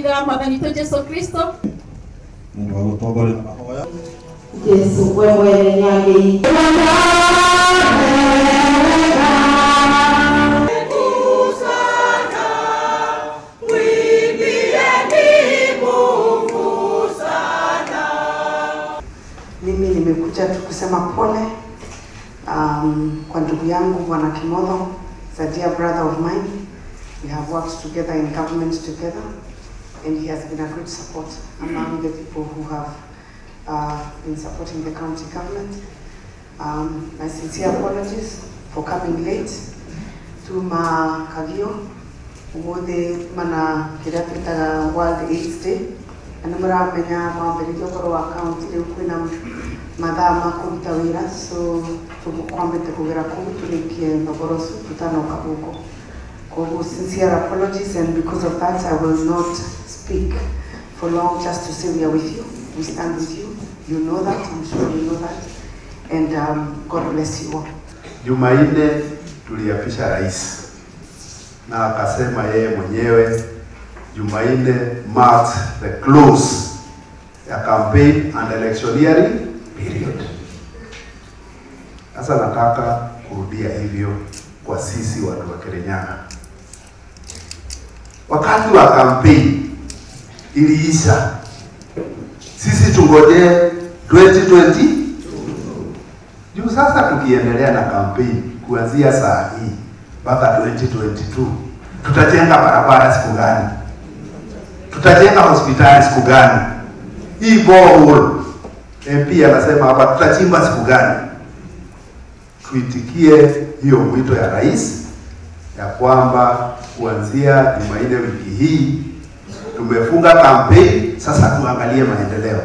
Mwathani wetu Yesu Kristo. Mungu agutongore na mahoya. Yesu wewe nyagi. Mimi nimekuja tu kusema pole kwa ndugu yangu Bwana Kimotho, a dear brother of mine. We have worked together in government together, and he has been a great support among the people who have been supporting the county government. My sincere apologies for coming late to Kagio, umothe mana kirateta World AIDS Day. And muramenya mwambĩrĩrio korwo wa county rĩu kwĩna mathaa ma kũruta wĩra, so tũkwambĩte kũgera kũu tũrĩkie thogorocu tutanoka gũkũ. Koguo sincere apologies, and because of that I will not speak for long, just to say we are with you, we stand with you. You know that, I'm sure you know that, and God bless you all. Jumanne tuliapisha rais na akasema yeye mwenyewe Jumanne marks the close ya campaign and electioneering period. Sasa nataka kurudia hivyo kwa sisi watu wa Kirinyaga. Wakati wa campaign iliisha, sisi tungoje 2020. Juu sasa tukiendelea na campaign kuanzia saa hii mpaka 2022, tutajenga barabara siku gani? Tutajenga hospitali siku gani? Hii borehole MP anasema hapa tutachimba siku gani? Tuitikie hiyo mwito ya rais ya kwamba kuanzia Jumanne wiki hii tumefunga campaign, sasa tuangalie maendeleo.